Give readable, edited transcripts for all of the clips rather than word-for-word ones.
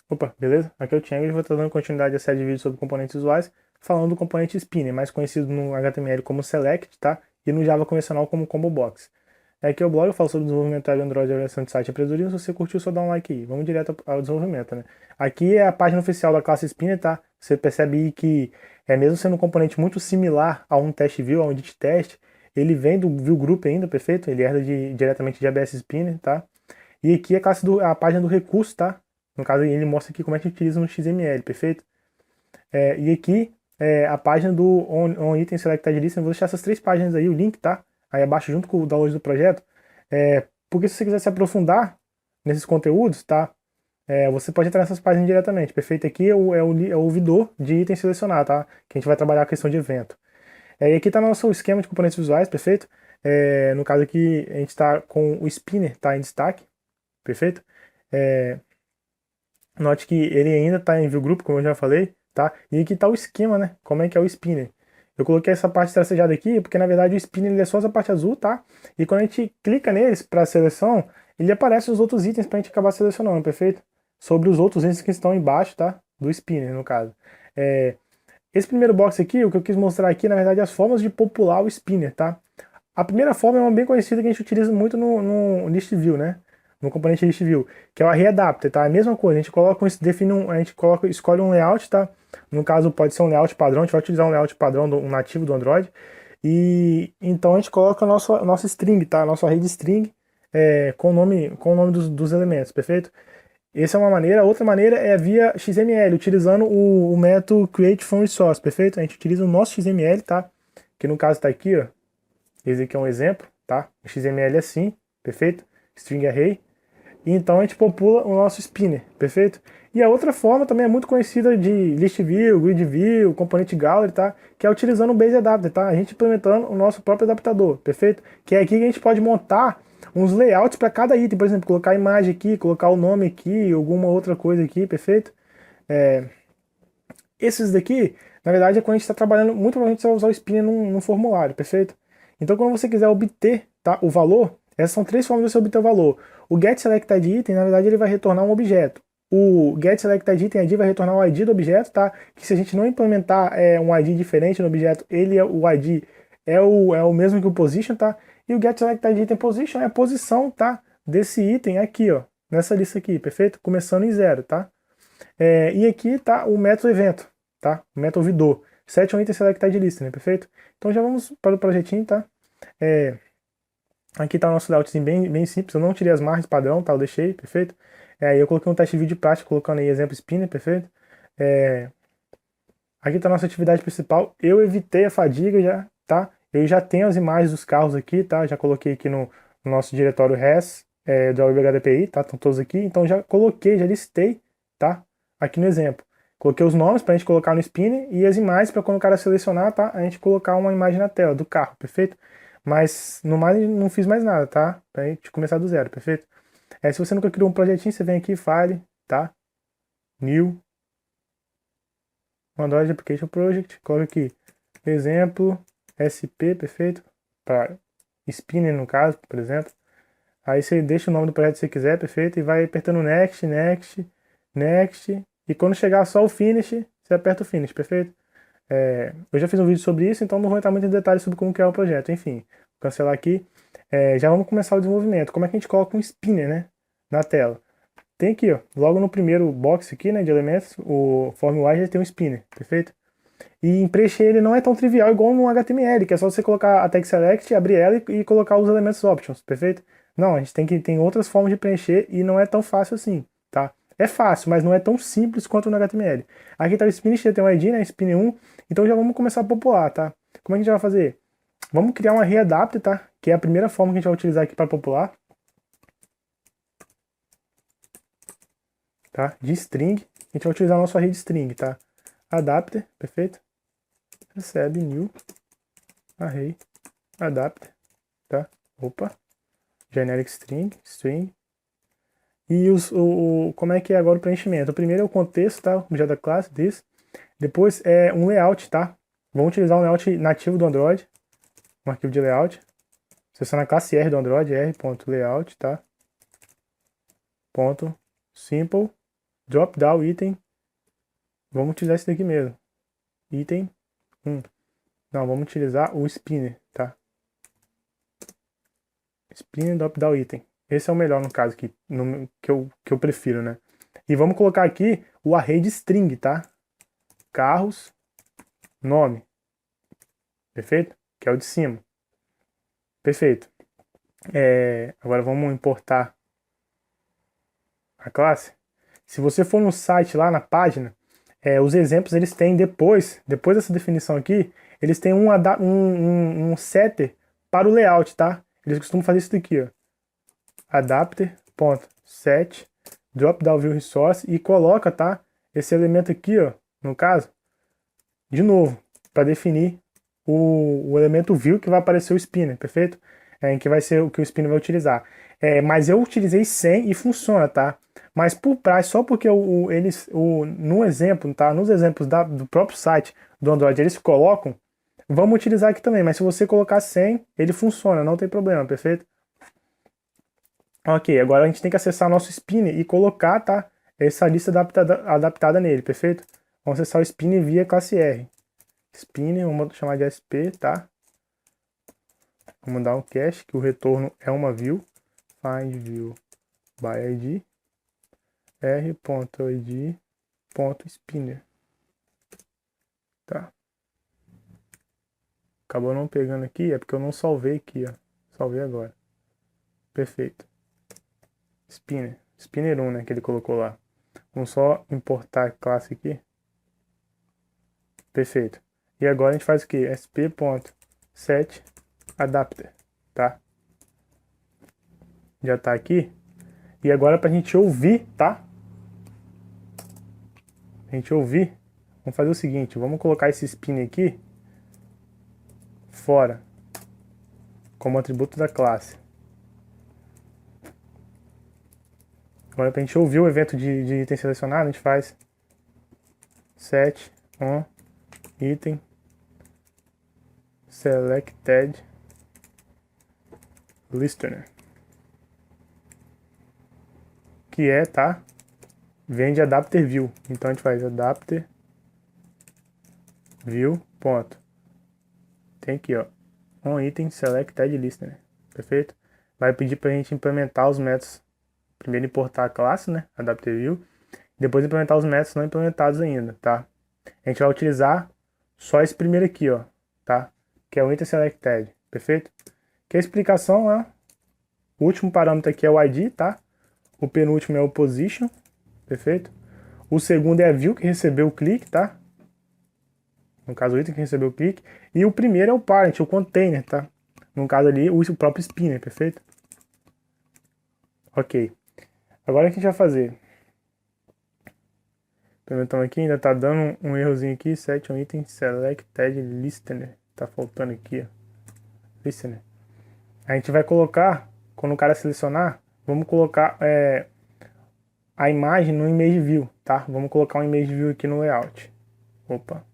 Opa, beleza? Aqui é o Thiago e vou estar dando continuidade à série de vídeos sobre componentes visuais, falando do componente Spinner, mais conhecido no HTML como Select, tá? E no Java convencional como Combo Box. Aqui é o blog, eu falo sobre desenvolvimento web Android e avaliação de site empreendedorismo. Se você curtiu, só dá um like aí. Vamos direto ao desenvolvimento, né? Aqui é a página oficial da classe Spinner, tá? Você percebe aí que, mesmo sendo um componente muito similar a um test view, a um edit test, ele vem do view group ainda, perfeito? Ele herda diretamente de ABS Spinner, tá? E aqui é a página do recurso, tá? No caso, ele mostra aqui como é que utiliza no XML, perfeito? E aqui é a página do On Item Selected List. Eu vou deixar essas três páginas aí, o link, tá? Aí abaixo, junto com o download do projeto. Porque se você quiser se aprofundar nesses conteúdos, tá? Você pode entrar nessas páginas diretamente, perfeito? Aqui é o ouvidor de item selecionado, tá? Que a gente vai trabalhar a questão de evento. E aqui está nosso esquema de componentes visuais, perfeito? No caso aqui, a gente está com o spinner, tá? Em destaque, perfeito? É, Note que ele ainda está em view group, como eu já falei, tá? E aqui está o esquema, né? Como é que é o spinner. Eu coloquei essa parte tracejada aqui, porque na verdade o spinner ele é só essa parte azul, tá? E quando a gente clica neles para seleção, ele aparece os outros itens para a gente acabar selecionando, perfeito? Sobre os outros itens que estão embaixo, tá? Do spinner, no caso. É, Esse primeiro box aqui, o que eu quis mostrar aqui, na verdade, é as formas de popular o spinner, tá? A primeira forma é uma bem conhecida que a gente utiliza muito no list view, né? No componente list view, que é o readapter, tá? A mesma coisa, a gente coloca, a gente coloca, escolhe um layout, tá? No caso pode ser um layout padrão, a gente vai utilizar um layout padrão, um nativo do Android. E então a gente coloca a nossa string, tá? A nossa rede string com o nome dos elementos, perfeito? Essa é uma maneira. Outra maneira é via XML, utilizando o método create from resource, perfeito? A gente utiliza o nosso XML, tá? Que no caso está aqui, ó. Esse aqui é um exemplo, tá? O XML é assim, perfeito? String array. E então a gente popula o nosso spinner, perfeito? E a outra forma também é muito conhecida de list view, grid view, componente gallery, tá? Que é utilizando o base adapter, tá? A gente implementando o nosso próprio adaptador, perfeito? Que é aqui que a gente pode montar uns layouts para cada item, por exemplo, colocar a imagem aqui, colocar o nome aqui, alguma outra coisa aqui, perfeito? Esses daqui, na verdade, é quando a gente está trabalhando, muito provavelmente você vai usar o spinner num formulário, perfeito? Então, quando você quiser obter, tá, o valor, essas são três formas de você obter o valor. O getSelectedItem, na verdade, ele vai retornar um objeto. O getSelectedItem vai retornar o ID do objeto, tá? Que se a gente não implementar um ID diferente no objeto, o ID é o mesmo que o position, tá? E o getSelectedItemPosition é a posição, tá? Desse item aqui, ó, nessa lista aqui, perfeito? Começando em zero, tá? E aqui está o método evento, tá? O método ouvidor. Set on item selected list, né? Perfeito? Então já vamos para o projetinho, tá? É, Aqui está o nosso layoutzinho bem simples. Eu não tirei as margens padrão, tá? Eu deixei, perfeito? Aí eu coloquei um teste de vídeo prático, colocando aí exemplo spinner, perfeito? É, Aqui está a nossa atividade principal. Eu evitei a fadiga já, tá? Eu já tenho as imagens dos carros aqui, tá? Já coloquei aqui no nosso diretório res do WebHDPI, tá? Estão todos aqui. Então já coloquei, já listei, tá? Aqui no exemplo. Coloquei os nomes para a gente colocar no spinner e as imagens para quando o cara selecionar, tá? A gente colocar uma imagem na tela do carro, perfeito? Mas no mais não fiz mais nada, tá? Pra gente começar do zero, perfeito? Se você nunca criou um projetinho, você vem aqui, File, tá? New, Android Application Project, coloca aqui, exemplo, SP, perfeito? Para spinner no caso, por exemplo. Aí você deixa o nome do projeto que você quiser, perfeito? E vai apertando Next, Next, Next. E quando chegar só o Finish, você aperta o Finish, perfeito? Eu já fiz um vídeo sobre isso, então não vou entrar muito em detalhes sobre como criar o projeto. Enfim, vou cancelar aqui. Já vamos começar o desenvolvimento. Como é que a gente coloca um spinner, né, na tela? Tem aqui, ó, logo no primeiro box aqui, né, de elementos, o FormUI já tem um spinner, perfeito? E em preencher ele não é tão trivial igual no HTML, que é só você colocar a tag select, abrir ela e colocar os elementos options, perfeito? Não, a gente tem outras formas de preencher e não é tão fácil assim, tá? É fácil, mas não é tão simples quanto no HTML. Aqui tá o spin, tem um ID, né, spin 1, então já vamos começar a popular, tá? Como é que a gente vai fazer? Vamos criar uma readapter, tá? Que é a primeira forma que a gente vai utilizar aqui para popular, tá? De string, a gente vai utilizar a nossa rede string, tá? Adapter, perfeito? Recebe new array adapter, tá? Opa, generic string. E como é que é agora o preenchimento? O primeiro é o contexto, tá? Objeto da classe, this. Depois é um layout, tá? Vamos utilizar um layout nativo do Android, um arquivo de layout. Seleciona a classe R do Android, r.layout, tá? Ponto simple. drop down item, vamos utilizar esse daqui mesmo, item 1. Não, vamos utilizar o spinner, tá? Spinner drop down item. Esse é o melhor no caso aqui, que eu prefiro, né? E vamos colocar aqui o array de string, tá? Carros, nome. Perfeito? Que é o de cima. Perfeito. Agora vamos importar a classe. Se você for no site lá na página, os exemplos eles têm depois dessa definição aqui, eles têm um setter para o layout, tá? Eles costumam fazer isso daqui, ó. Adapter.set drop down view resource e coloca, tá? Esse elemento aqui, ó, no caso, de novo, para definir o elemento view que vai aparecer o spinner, perfeito? Em que vai ser o que o spinner vai utilizar. Mas eu utilizei sem e funciona, tá? Mas por praxe, só porque no exemplo, tá? Nos exemplos do próprio site do Android, eles colocam, vamos utilizar aqui também, mas se você colocar sem, ele funciona, não tem problema, perfeito? Ok, agora a gente tem que acessar nosso spinner e colocar, tá? Essa lista adaptada nele, perfeito? Vamos acessar o spinner via classe R. Spinner, vamos chamar de SP, tá? Vamos dar um cache, que o retorno é uma view. Find view by id. r.id.spinner. Tá? Acabou não pegando aqui, é porque eu não salvei aqui, ó. Salvei agora. Perfeito. Spinner. Spinner 1, né, que ele colocou lá. Vamos só importar a classe aqui. Perfeito. E agora a gente faz o quê? sp.set adapter, tá? Já tá aqui. E agora pra gente ouvir, tá? A gente ouvir, vamos fazer o seguinte, vamos colocar esse spin aqui fora, como atributo da classe. Agora pra gente ouvir o evento de item selecionado, a gente faz set on item selected listener, que é, tá? Vem de adapter view. Então a gente faz adapter view ponto. Tem aqui, ó, on item selected listener. Perfeito? Vai pedir pra gente implementar os métodos. Primeiro importar a classe, né? Adapter view. Depois implementar os métodos não implementados ainda, tá? A gente vai utilizar só esse primeiro aqui, ó, tá? Que é o item selected. Perfeito? Que a explicação é o último parâmetro aqui é o ID, tá? O penúltimo é o position. Perfeito? O segundo é a view que recebeu o clique, tá? No caso, o item que recebeu o clique. E o primeiro é o parent, o container, tá? No caso ali, o próprio spinner, perfeito? Ok. Agora o que a gente vai fazer? Então aqui ainda tá dando um errozinho aqui. Set on item selected listener. Tá faltando aqui, ó. Listener. A gente vai colocar, quando o cara selecionar, vamos colocar a imagem no image view, tá? Vamos colocar um image view aqui no layout. Opa.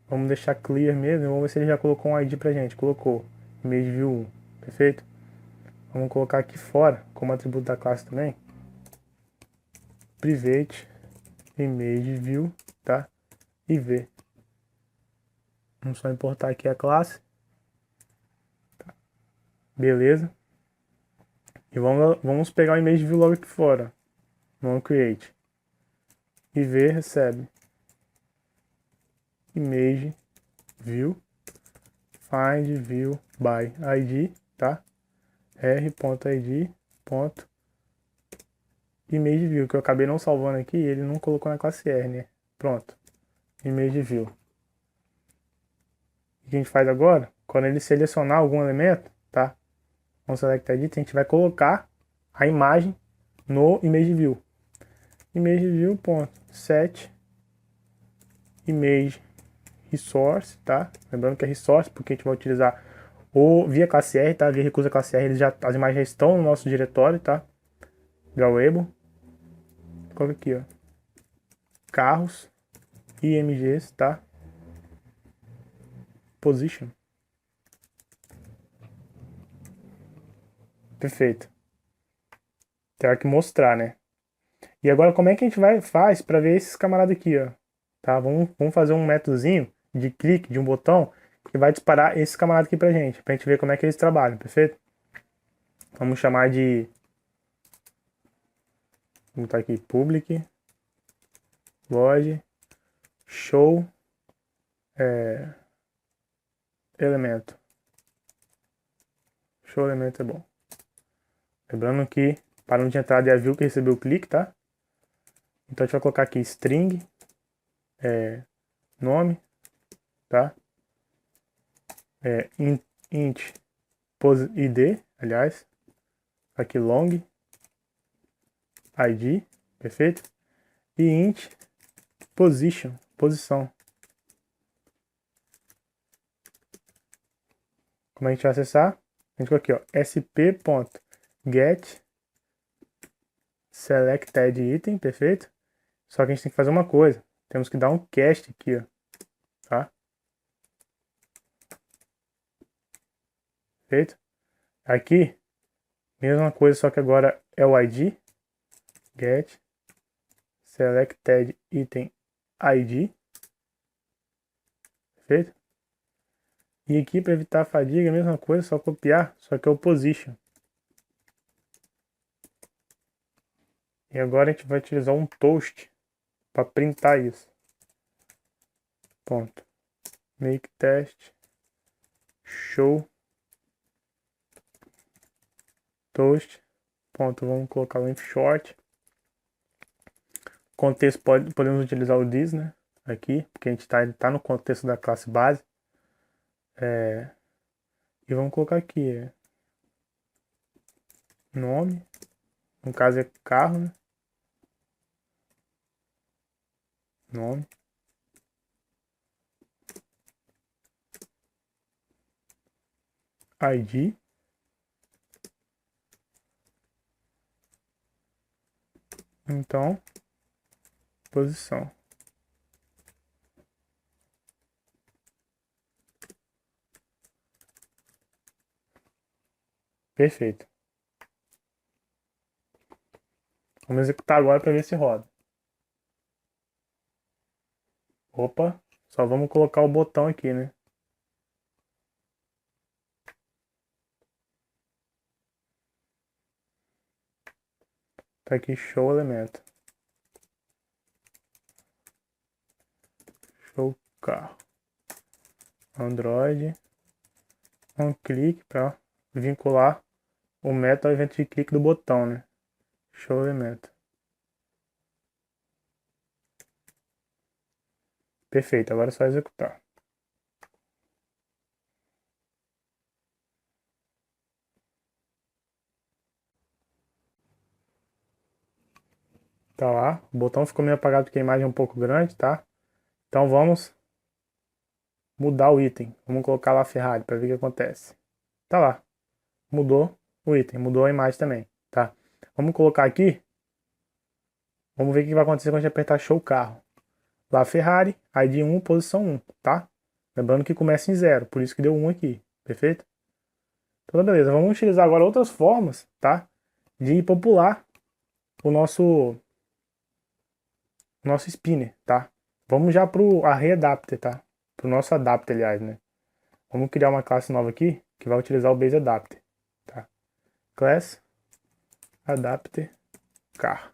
Vamos deixar clear mesmo. Vamos ver se ele já colocou um ID pra gente. Colocou. Image view 1. Perfeito? Vamos colocar aqui fora, como atributo da classe também. Private image view, tá? E v. Vamos só importar aqui a classe. Tá. Beleza. E vamos pegar o image view logo aqui fora. Vamos create. E v recebe image view find view by id, tá? r.id.image view, que eu acabei não salvando aqui e ele não colocou na classe R, né? Pronto. Image view. O que a gente faz agora? Quando ele selecionar algum elemento, tá? Vamos select edit, a gente vai colocar a imagem no image view. Image view.set image resource, tá? Lembrando que é resource porque a gente vai utilizar via classe R, tá? Via recurso classe R, as imagens já estão no nosso diretório, tá? Drawable. Coloca aqui, ó. Carros, IMGs, tá? Position. Perfeito. terá que mostrar, né? E agora como é que a gente faz para ver esses camaradas aqui, ó? Tá? Vamos fazer um métodozinho de clique de um botão que vai disparar esses camaradas aqui pra gente ver como é que eles trabalham, perfeito? Vamos chamar de, vamos botar aqui public void show elemento. Show elemento é bom. Lembrando que para de entrada é a view que recebeu o clique, tá? Então a gente vai colocar aqui string, nome, tá? Int id, aliás, aqui long id, perfeito? E int position, posição. Como a gente vai acessar? A gente coloca aqui, ó, sp.get selected item, perfeito? Só que a gente tem que fazer uma coisa. Temos que dar um cast aqui, ó, tá? Perfeito? Aqui, mesma coisa, só que agora é o id, get selected item id, perfeito? E aqui, para evitar a fadiga, a mesma coisa, só copiar, só que é o position. E agora a gente vai utilizar um toast para printar isso. Ponto. Make test show toast. Ponto. Vamos colocar o length short. Contexto podemos utilizar o this, né? Aqui, porque a gente tá no contexto da classe base. E vamos colocar aqui nome. No caso é carro, né? Nome. ID. Então, posição. Perfeito. Vamos executar agora para ver se roda. Opa, só vamos colocar o botão aqui, né? Tá aqui show elemento. Show carro. Android. Um clique para vincular o método ao evento de clique do botão, né? Show elemento. Perfeito, agora é só executar. Tá lá, o botão ficou meio apagado porque a imagem é um pouco grande, tá? Então vamos mudar o item. Vamos colocar lá Ferrari para ver o que acontece. Tá lá, mudou o item, mudou a imagem também, tá? Vamos colocar aqui, vamos ver o que vai acontecer quando a gente apertar show carro. Lá Ferrari, ID 1, posição 1, tá? Lembrando que começa em 0, por isso que deu 1 aqui, perfeito? Então beleza, vamos utilizar agora outras formas, tá? De popular o nosso spinner, tá? Vamos já pro array adapter, tá? Pro nosso adapter, aliás, né? Vamos criar uma classe nova aqui que vai utilizar o base adapter, tá? Class adapter carro.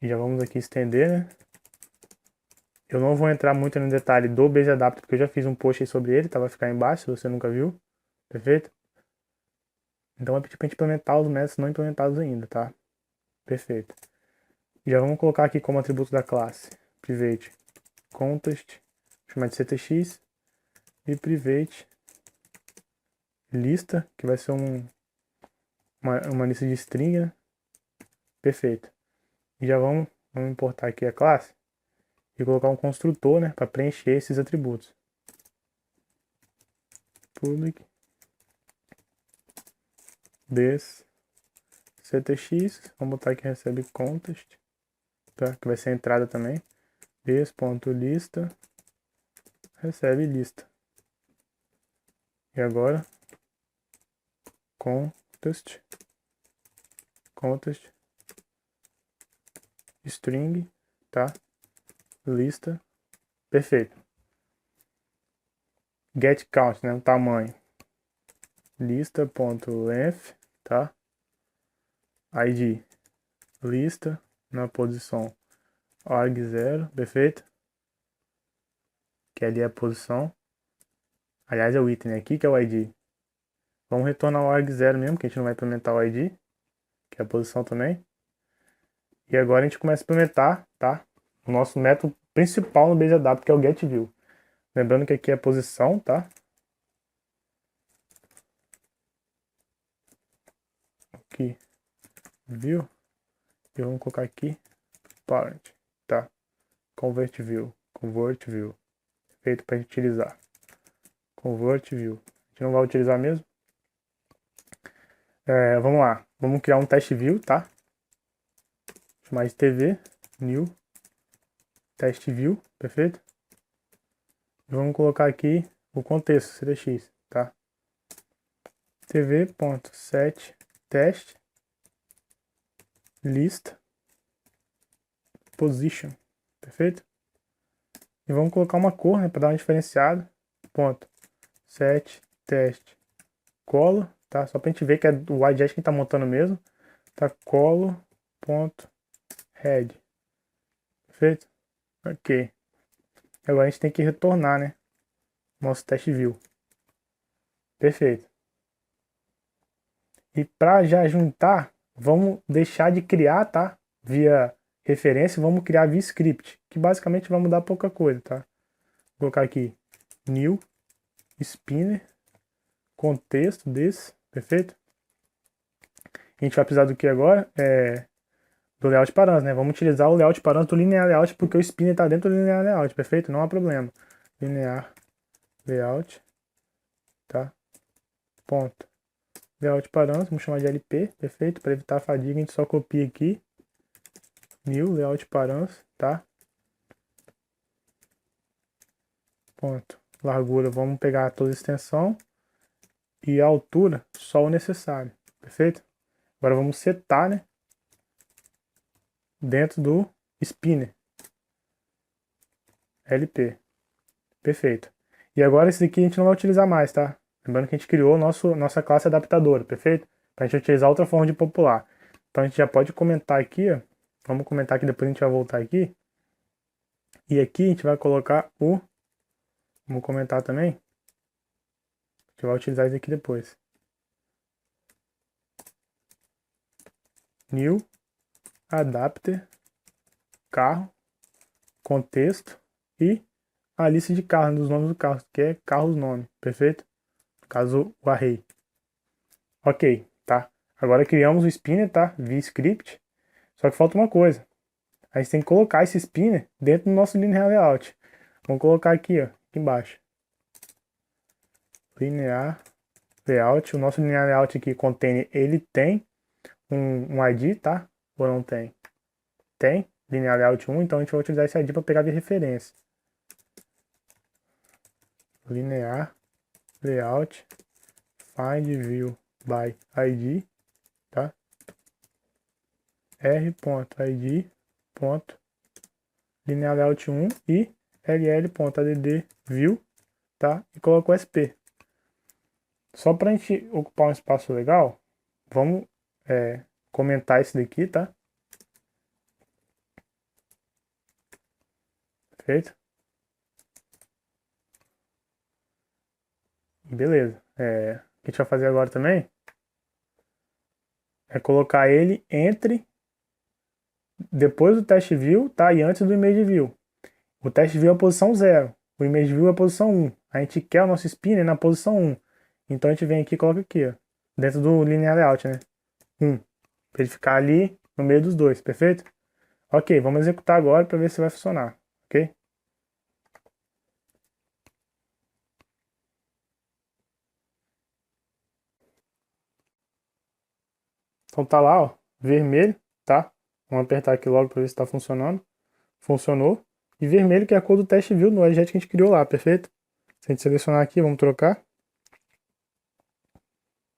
E já vamos aqui estender, né? Eu não vou entrar muito no detalhe do base adapter porque eu já fiz um post aí sobre ele, tá? Vai ficar aí embaixo se você nunca viu, perfeito? Então vai pedir pra gente implementar os métodos não implementados ainda, tá? Perfeito. Já vamos colocar aqui como atributo da classe private context, chamar de ctx, e private lista, que vai ser uma lista de string, né? Perfeito. E já vamos importar aqui a classe e colocar um construtor, né, para preencher esses atributos. Public this ctx, vamos botar aqui recebe context, tá? Que vai ser a entrada também. This.lista recebe lista. E agora, context, string, tá? Lista, perfeito. Get count, né? O tamanho. Lista.length, tá? ID, lista, na posição arg0, perfeito? Que ali é a posição. Aliás, é o item aqui que é o ID. Vamos retornar o arg0 mesmo, que a gente não vai implementar o ID, que é a posição também. E agora a gente começa a implementar, tá? O nosso método principal no BaseAdapt, que é o getView. Lembrando que aqui é a posição, tá? Aqui, view. E vamos colocar aqui, parent, tá? Convert view. Feito para gente utilizar. Convert view. A gente não vai utilizar mesmo. Vamos lá. Vamos criar um test view, tá? Chamar de tv, new, test view, perfeito? E vamos colocar aqui o contexto, cdx, tá? tv.set test list position, perfeito? E vamos colocar uma cor, né, para dar uma diferenciada. Ponto set test color, tá? Só pra gente ver que é o widget que a gente tá montando mesmo. Tá color ponto head, perfeito? Ok. Agora a gente tem que retornar, né, nosso test view. Perfeito. E para já juntar, vamos deixar de criar, tá? Via referência, vamos criar via script, que basicamente vai mudar pouca coisa, tá? Vou colocar aqui new spinner contexto desse, perfeito? A gente vai precisar do que agora? Do layout parâmetro, né? Vamos utilizar o layout parâmetro do linear layout, porque o spinner está dentro do linear layout, perfeito? Não há problema. Linear layout, tá? Ponto. Layout parâmetro, vamos chamar de LP, perfeito? Para evitar a fadiga, a gente só copia aqui. New layout parâmetro, tá? Ponto. Largura, vamos pegar toda a extensão. E a altura, só o necessário, perfeito? Agora vamos setar, né? Dentro do spinner. LP. Perfeito. E agora esse daqui a gente não vai utilizar mais, tá? Lembrando que a gente criou nossa classe adaptadora, perfeito? Para a gente utilizar outra forma de popular. Então a gente já pode comentar aqui, ó. Vamos comentar aqui, depois a gente vai voltar aqui. E aqui a gente vai colocar o... Vamos comentar também. A gente vai utilizar isso aqui depois. New adapter carro contexto e a lista de carros, dos nomes do carro, que é carros nome, perfeito? No caso, o array. Ok, tá? Agora criamos o spinner, tá? Via script. Só que falta uma coisa. A gente tem que colocar esse spinner dentro do nosso linear layout. Vamos colocar aqui, ó, aqui embaixo. Linear layout. O nosso linear layout aqui contém, ele tem um ID, tá? Ou não tem? Tem. Linear layout 1, então a gente vai utilizar esse ID para pegar de referência. Linear layout find view by ID, tá? r.id. Linear layout 1 e ll.add view, tá? E coloco o sp. Só para a gente ocupar um espaço legal, vamos comentar esse daqui, tá? Perfeito? Beleza. O que a gente vai fazer agora também é colocar ele depois do test view, tá? E antes do image view. O test view é a posição 0. O image view é a posição 1. A gente quer o nosso spinner na posição 1. Então a gente vem aqui e coloca aqui, ó. Dentro do linear layout, né? 1. Para ele ficar ali no meio dos dois, perfeito? Ok, vamos executar agora para ver se vai funcionar, ok? Então tá lá, ó, vermelho, tá? Vamos apertar aqui logo para ver se está funcionando. Funcionou. E vermelho que é a cor do teste view no objeto que a gente criou lá, perfeito? Se a gente selecionar aqui, vamos trocar.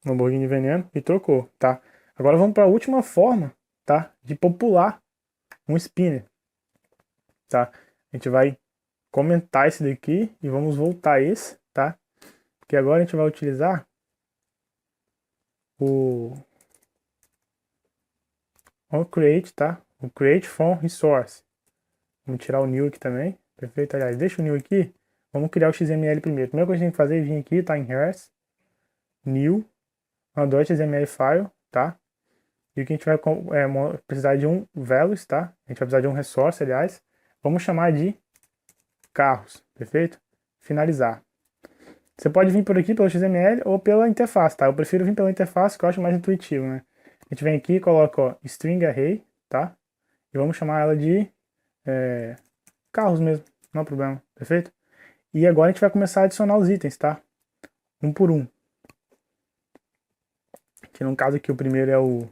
Lamborghini Veneno e trocou, tá? Agora vamos para a última forma, tá? De popular um spinner, tá? A gente vai comentar esse daqui e vamos voltar esse, tá? Porque agora a gente vai utilizar o onCreate, tá? O Create from Resource. Vamos tirar o new aqui também. Perfeito, aliás, deixa o new aqui. Vamos criar o XML primeiro. A primeira coisa que a gente tem que fazer é vir aqui, tá? Em Here's, New, Android XML File, tá? E o que a gente vai precisar de um values, tá? A gente vai precisar de um resource, aliás. Vamos chamar de carros, perfeito? Finalizar. Você pode vir por aqui pelo XML ou pela interface, tá? Eu prefiro vir pela interface, que eu acho mais intuitivo, né? A gente vem aqui e coloca, ó, string array, tá? E vamos chamar ela de carros mesmo, não há problema, perfeito? E agora a gente vai começar a adicionar os itens, tá? Um por um. Que no caso aqui o primeiro é o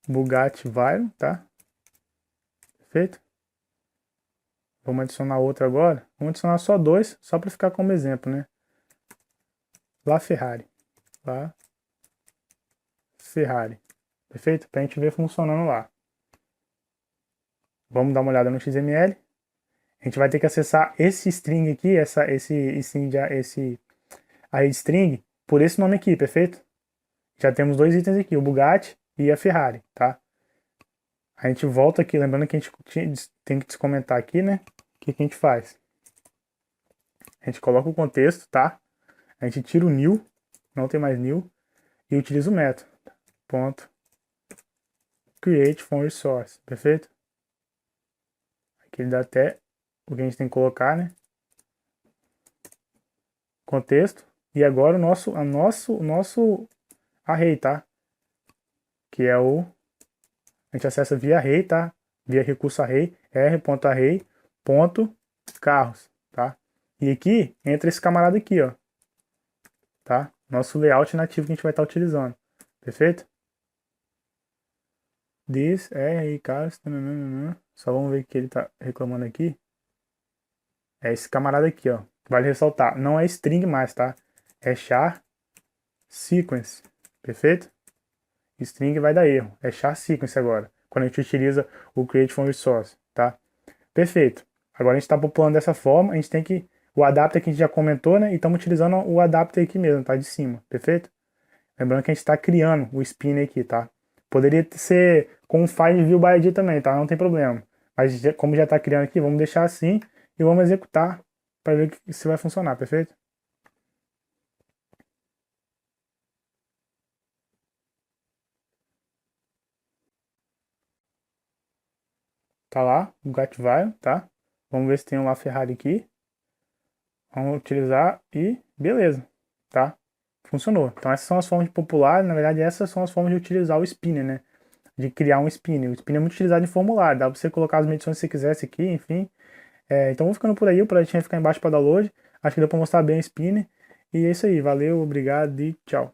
Bugatti Veyron, tá? Perfeito? Vamos adicionar outro agora. Vamos adicionar só dois, só para ficar como exemplo, né? La Ferrari. La Ferrari. Perfeito? Para a gente ver funcionando lá. Vamos dar uma olhada no XML. A gente vai ter que acessar esse string aqui, esse array string, por esse nome aqui, perfeito? Já temos dois itens aqui, o Bugatti e a Ferrari, tá? A gente volta aqui, lembrando que a gente tem que descomentar aqui, né? O que a gente faz? A gente coloca o contexto, tá? A gente tira o new, não tem mais new, e utiliza o método. Ponto. Create from resource, perfeito? Aqui ele dá até o que a gente tem que colocar, né? Contexto. E agora o nosso array, tá? Que é o... A gente acessa via array, tá? Via recurso array, r.array.carros, tá? E aqui entra esse camarada aqui, ó. Tá? Nosso layout nativo que a gente vai estar utilizando. Perfeito? This, carros, só vamos ver o que ele tá reclamando aqui. É esse camarada aqui, ó. Vale ressaltar, não é string mais, tá? É char sequence. Perfeito? String vai dar erro. É char sequence agora, quando a gente utiliza o create from resource, tá? Perfeito. Agora a gente está populando dessa forma, a gente tem que... O adapter que a gente já comentou, né? E estamos utilizando o adapter aqui mesmo, tá? De cima, perfeito? Lembrando que a gente está criando o spinner aqui, tá? Poderia ser com um file view by ID também, tá? Não tem problema. Mas como já está criando aqui, vamos deixar assim e vamos executar para ver se vai funcionar, perfeito? Tá lá, o Gatvile, tá? Vamos ver se tem uma Ferrari aqui. Vamos utilizar e beleza, tá? Funcionou. Então essas são as formas de popular, na verdade essas são as formas de utilizar o spinner, né? De criar um spinner. O spinner é muito utilizado em formulário, dá pra você colocar as medições que você quisesse aqui, enfim. Então vou ficando por aí, o projetinho vai ficar embaixo para download. Acho que deu pra mostrar bem o spinner. E é isso aí, valeu, obrigado e tchau.